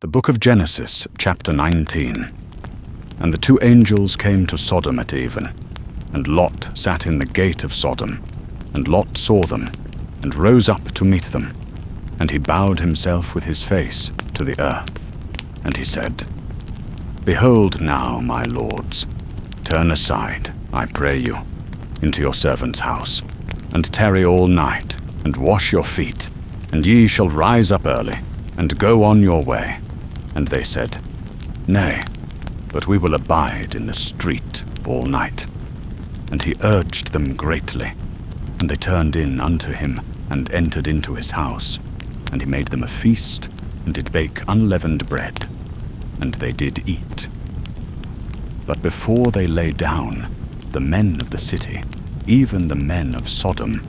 The book of Genesis, chapter 19. And the two angels came to Sodom at even, and Lot sat in the gate of Sodom. And Lot saw them, and rose up to meet them. And he bowed himself with his face to the earth. And he said, Behold now, my lords, turn aside, I pray you, into your servant's house, and tarry all night, and wash your feet, and ye shall rise up early, and go on your way. And they said, Nay, but we will abide in the street all night. And he urged them greatly, and they turned in unto him, and entered into his house. And he made them a feast, and did bake unleavened bread, and they did eat. But before they lay down, the men of the city, even the men of Sodom,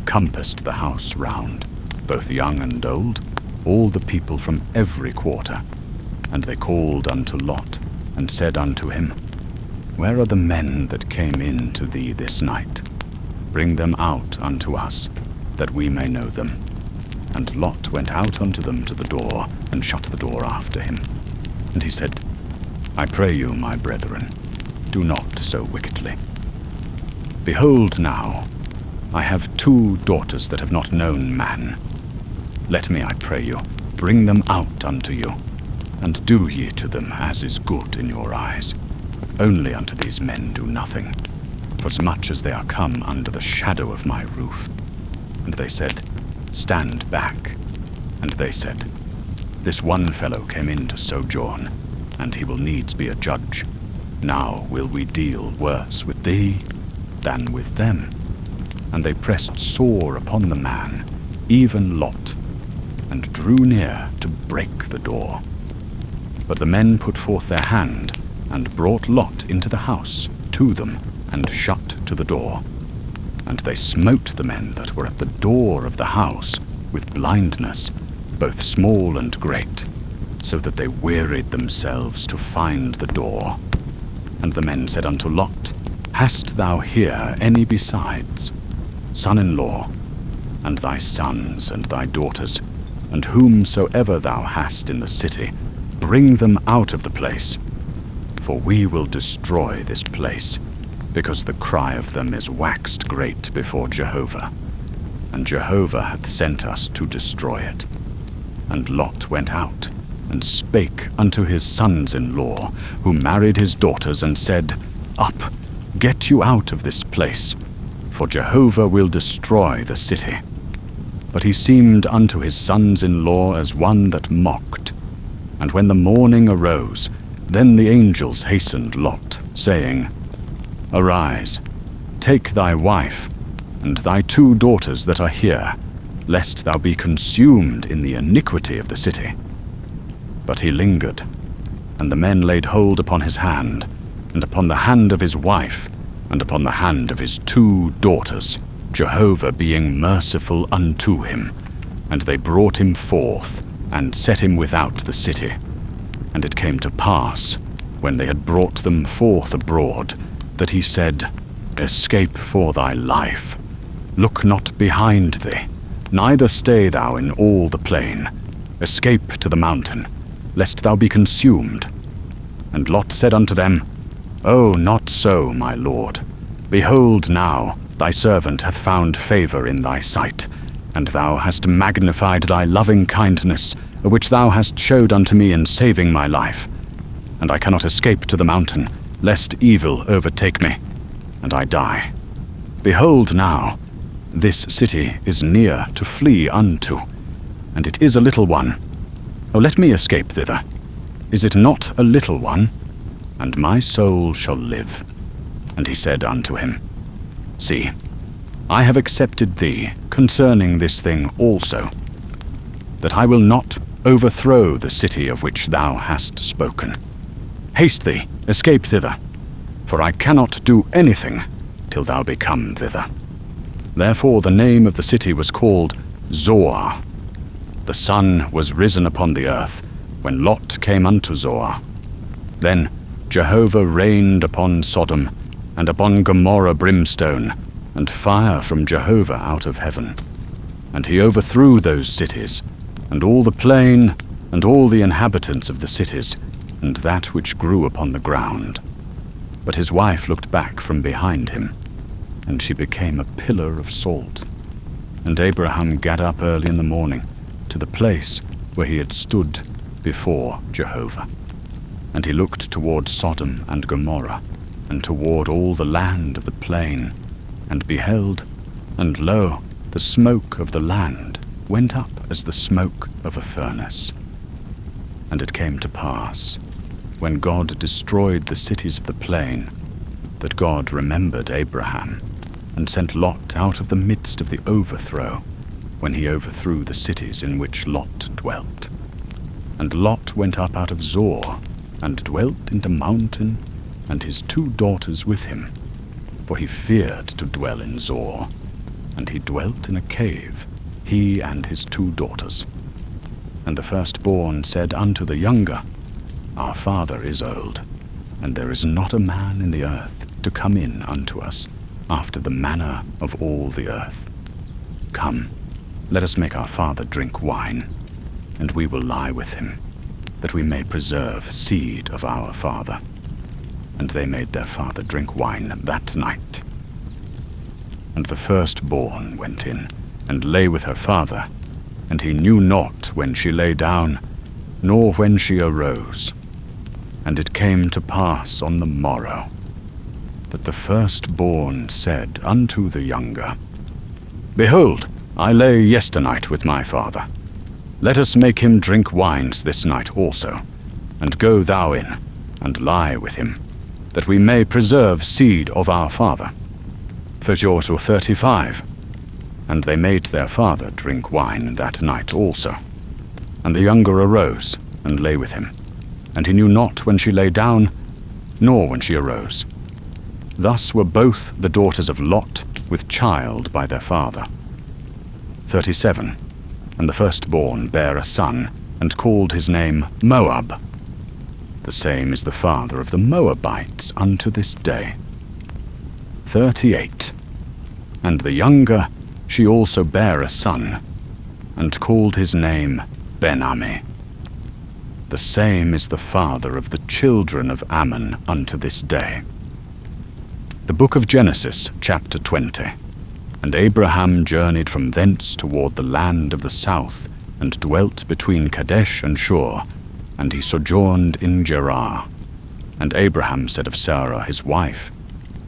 compassed the house round, both young and old, all the people from every quarter. And they called unto Lot, and said unto him, Where are the men that came in to thee this night? Bring them out unto us, that we may know them. And Lot went out unto them to the door, and shut the door after him. And he said, I pray you, my brethren, do not so wickedly. Behold now, I have 2 daughters that have not known man. Let me, I pray you, bring them out unto you, and do ye to them as is good in your eyes. Only unto these men do nothing, forasmuch as they are come under the shadow of my roof. And they said, Stand back. And they said, This one fellow came in to sojourn, and he will needs be a judge. Now will we deal worse with thee than with them. And they pressed sore upon the man, even Lot, and drew near to break the door. But the men put forth their hand, and brought Lot into the house to them, and shut to the door. And they smote the men that were at the door of the house with blindness, both small and great, so that they wearied themselves to find the door. And the men said unto Lot, Hast thou here any besides, son-in-law, and thy sons and thy daughters, and whomsoever thou hast in the city, bring them out of the place. For we will destroy this place, because the cry of them is waxed great before Jehovah, and Jehovah hath sent us to destroy it. And Lot went out, and spake unto his sons-in-law, who married his daughters, and said, Up, get you out of this place, for Jehovah will destroy the city. But he seemed unto his sons-in-law as one that mocked. And when the morning arose, then the angels hastened Lot, saying, Arise, take thy wife, and thy 2 daughters that are here, lest thou be consumed in the iniquity of the city. But he lingered, and the men laid hold upon his hand, and upon the hand of his wife, and upon the hand of his 2 daughters, Jehovah being merciful unto him. And they brought him forth, and set him without the city. And it came to pass, when they had brought them forth abroad, that he said, Escape for thy life. Look not behind thee, neither stay thou in all the plain. Escape to the mountain, lest thou be consumed. And Lot said unto them, O, not so, my lord. Behold now, thy servant hath found favor in thy sight, and thou hast magnified thy loving kindness, which thou hast showed unto me in saving my life. And I cannot escape to the mountain, lest evil overtake me, and I die. Behold now, this city is near to flee unto, and it is a little one. O let me escape thither. Is it not a little one? And my soul shall live. And he said unto him, See, I have accepted thee concerning this thing also, that I will not overthrow the city of which thou hast spoken. Haste thee, escape thither, for I cannot do anything till thou be come thither. Therefore the name of the city was called Zoar. The sun was risen upon the earth, when Lot came unto Zoar. Then Jehovah rained upon Sodom, and upon Gomorrah brimstone, and fire from Jehovah out of heaven. And he overthrew those cities, and all the plain, and all the inhabitants of the cities, and that which grew upon the ground. But his wife looked back from behind him, and she became a pillar of salt. And Abraham gat up early in the morning to the place where he had stood before Jehovah. And he looked toward Sodom and Gomorrah, and toward all the land of the plain, and beheld, and lo, the smoke of the land went up as the smoke of a furnace. And it came to pass, when God destroyed the cities of the plain, that God remembered Abraham, and sent Lot out of the midst of the overthrow, when he overthrew the cities in which Lot dwelt. And Lot went up out of Zoar, and dwelt in the mountain, and his 2 daughters with him, for he feared to dwell in Zoar, and he dwelt in a cave, he and his 2 daughters. And the firstborn said unto the younger, Our father is old, and there is not a man in the earth to come in unto us, after the manner of all the earth. Come, let us make our father drink wine, and we will lie with him, that we may preserve seed of our father. And they made their father drink wine that night. And the firstborn went in, and lay with her father, and he knew not when she lay down, nor when she arose. And it came to pass on the morrow, that the firstborn said unto the younger, Behold, I lay yesternight with my father. Let us make him drink wines this night also, and go thou in, and lie with him, that we may preserve seed of our father. 30 or 35. And they made their father drink wine that night also. And the younger arose, and lay with him, and he knew not when she lay down, nor when she arose. Thus were both the daughters of Lot with child by their father. 37. And the firstborn bare a son, and called his name Moab. The same is the father of the Moabites unto this day. 38. And the younger, she also bare a son, and called his name Ben-Ammi. The same is the father of the children of Ammon unto this day. The book of Genesis, chapter 20. And Abraham journeyed from thence toward the land of the south, and dwelt between Kadesh and Shur, and he sojourned in Gerar. And Abraham said of Sarah his wife,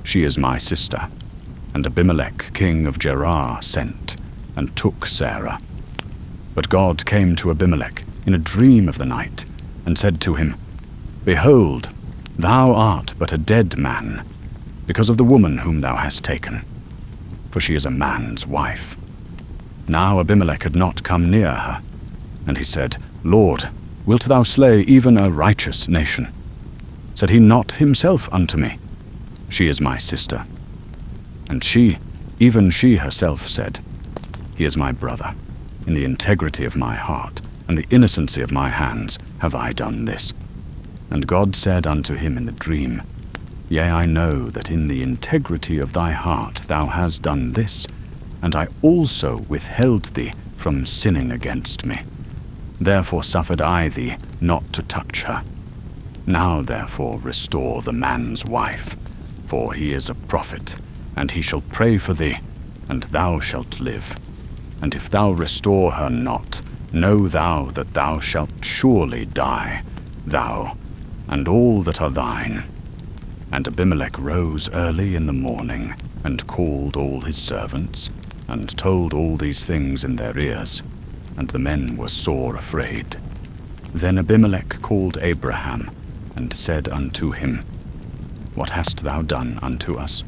She is my sister. And Abimelech king of Gerar sent, and took Sarah. But God came to Abimelech in a dream of the night, and said to him, Behold, thou art but a dead man, because of the woman whom thou hast taken, for she is a man's wife. Now Abimelech had not come near her, and he said, Lord, wilt thou slay even a righteous nation? Said he not himself unto me, She is my sister? And she, even she herself said, He is my brother. In the integrity of my heart, and the innocency of my hands, have I done this. And God said unto him in the dream, Yea, I know that in the integrity of thy heart thou hast done this, and I also withheld thee from sinning against me. Therefore suffered I thee not to touch her. Now therefore restore the man's wife, for he is a prophet, and he shall pray for thee, and thou shalt live. And if thou restore her not, know thou that thou shalt surely die, thou, and all that are thine. And Abimelech rose early in the morning, and called all his servants, and told all these things in their ears. And the men were sore afraid. Then Abimelech called Abraham, and said unto him, What hast thou done unto us?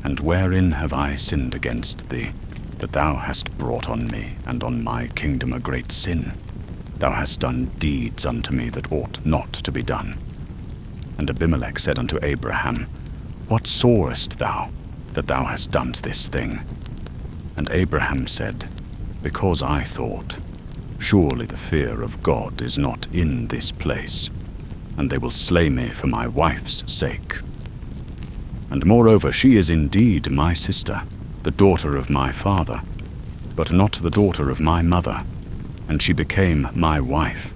And wherein have I sinned against thee, that thou hast brought on me and on my kingdom a great sin? Thou hast done deeds unto me that ought not to be done. And Abimelech said unto Abraham, What sawest thou, that thou hast done this thing? And Abraham said, Because I thought, Surely the fear of God is not in this place, and they will slay me for my wife's sake. And moreover, she is indeed my sister, the daughter of my father, but not the daughter of my mother, and she became my wife.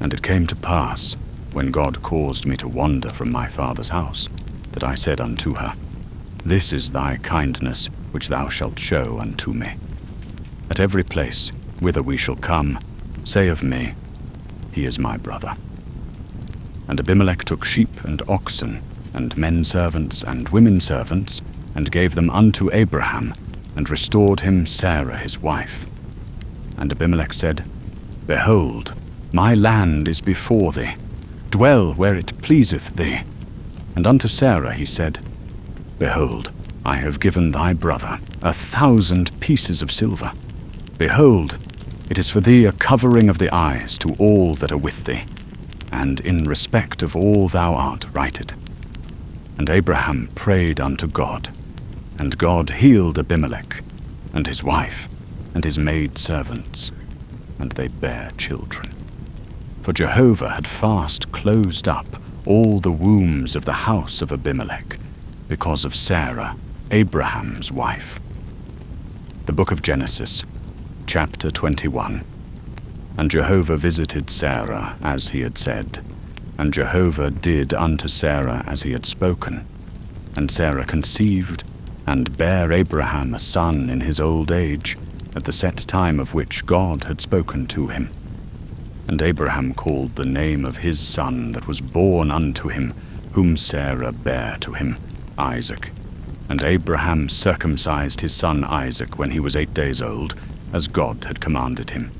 And it came to pass, when God caused me to wander from my father's house, that I said unto her, This is thy kindness which thou shalt show unto me. At every place whither we shall come, say of me, He is my brother. And Abimelech took sheep and oxen, and men servants and women servants, and gave them unto Abraham, and restored him Sarah his wife. And Abimelech said, Behold, my land is before thee, dwell where it pleaseth thee. And unto Sarah he said, Behold, I have given thy brother 1,000 pieces of silver. Behold, it is for thee a covering of the eyes to all that are with thee, and in respect of all thou art righted. And Abraham prayed unto God, and God healed Abimelech, and his wife, and his maid servants, and they bare children. For Jehovah had fast closed up all the wombs of the house of Abimelech, because of Sarah, Abraham's wife. The book of Genesis, chapter 21. And Jehovah visited Sarah as he had said, and Jehovah did unto Sarah as he had spoken. And Sarah conceived, and bare Abraham a son in his old age, at the set time of which God had spoken to him. And Abraham called the name of his son that was born unto him, whom Sarah bare to him, Isaac. And Abraham circumcised his son Isaac when he was 8 days old, as God had commanded him.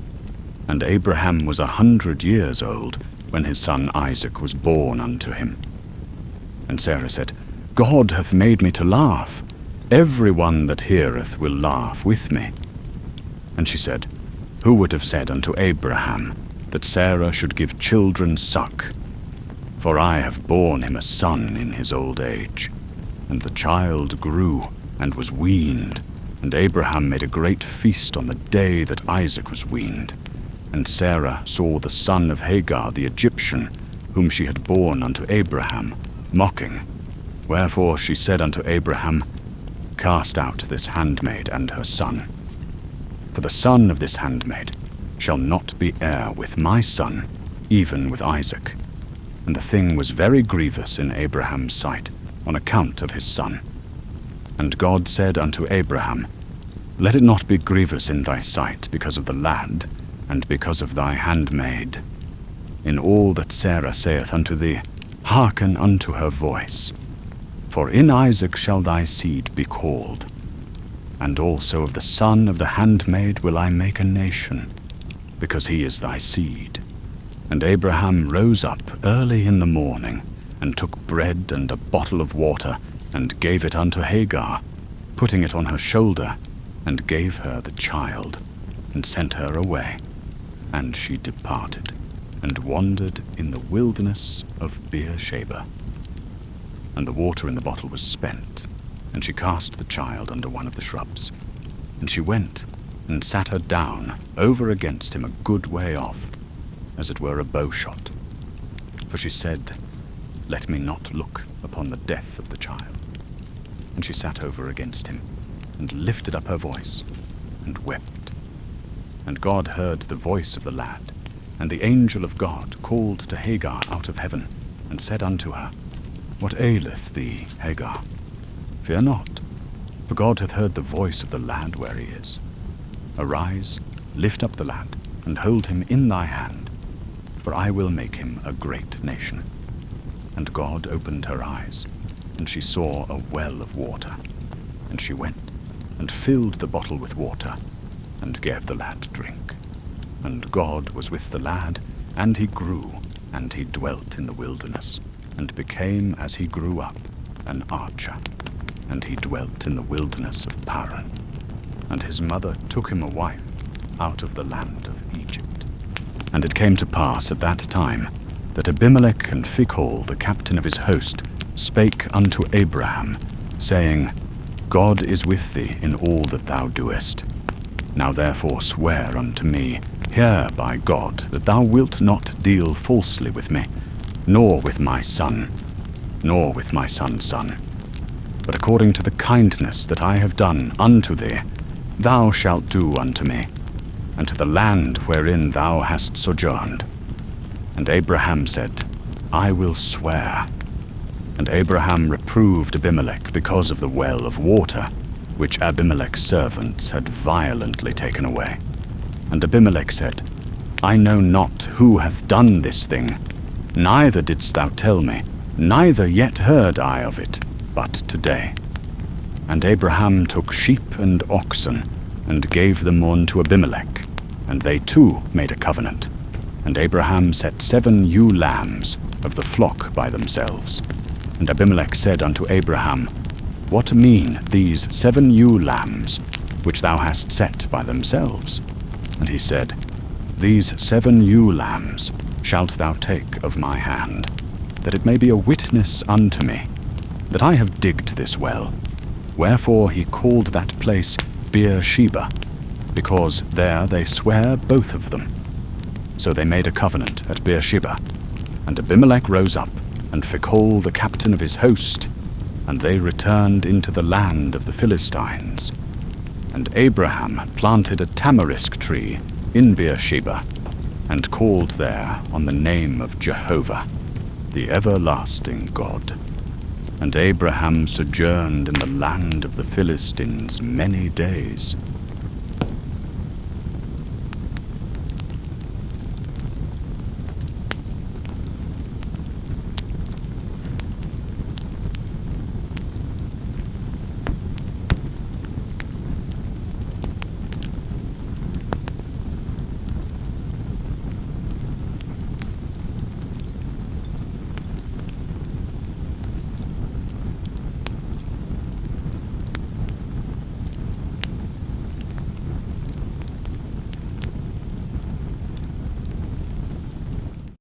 And Abraham was 100 years old when his son Isaac was born unto him. And Sarah said, God hath made me to laugh. Every one that heareth will laugh with me. And she said, Who would have said unto Abraham that Sarah should give children suck? For I have borne him a son in his old age. And the child grew and was weaned. And Abraham made a great feast on the day that Isaac was weaned. And Sarah saw the son of Hagar the Egyptian, whom she had borne unto Abraham, mocking. Wherefore she said unto Abraham, Cast out this handmaid and her son. For the son of this handmaid shall not be heir with my son, even with Isaac. And the thing was very grievous in Abraham's sight, on account of his son. And God said unto Abraham, Let it not be grievous in thy sight because of the lad, and because of thy handmaid. In all that Sarah saith unto thee, hearken unto her voice. For in Isaac shall thy seed be called. And also of the son of the handmaid will I make a nation, because he is thy seed. And Abraham rose up early in the morning, and took bread and a bottle of water, and gave it unto Hagar, putting it on her shoulder, and gave her the child, and sent her away. And she departed, and wandered in the wilderness of Beersheba. And the water in the bottle was spent, and she cast the child under one of the shrubs. And she went, and sat her down over against him a good way off, as it were a bowshot. For she said, Let me not look upon the death of the child. And she sat over against him, and lifted up her voice, and wept. And God heard the voice of the lad, and the angel of God called to Hagar out of heaven, and said unto her, What aileth thee, Hagar? Fear not, for God hath heard the voice of the lad where he is. Arise, lift up the lad, and hold him in thy hand, for I will make him a great nation. And God opened her eyes, and she saw a well of water. And she went, and filled the bottle with water, and gave the lad drink. And God was with the lad, and he grew, and he dwelt in the wilderness, and became, as he grew up, an archer. And he dwelt in the wilderness of Paran. And his mother took him a wife out of the land of Egypt. And it came to pass at that time, that Abimelech and Phicol, the captain of his host, spake unto Abraham, saying, God is with thee in all that thou doest. Now therefore swear unto me, here by God, that thou wilt not deal falsely with me, nor with my son, nor with my son's son. But according to the kindness that I have done unto thee, thou shalt do unto me, and to the land wherein thou hast sojourned. And Abraham said, I will swear. And Abraham reproved Abimelech because of the well of water, which Abimelech's servants had violently taken away. And Abimelech said, I know not who hath done this thing, neither didst thou tell me, neither yet heard I of it, but today. And Abraham took sheep and oxen, and gave them unto Abimelech, and they too made a covenant. And Abraham set 7 ewe lambs of the flock by themselves. And Abimelech said unto Abraham, What mean these 7 ewe lambs, which thou hast set by themselves? And he said, These 7 ewe lambs shalt thou take of my hand, that it may be a witness unto me, that I have digged this well. Wherefore he called that place Beersheba, because there they sware both of them. So they made a covenant at Beersheba. And Abimelech rose up, and Phicol the captain of his host, and they returned into the land of the Philistines. And Abraham planted a tamarisk tree in Beersheba, and called there on the name of Jehovah, the everlasting God. And Abraham sojourned in the land of the Philistines many days.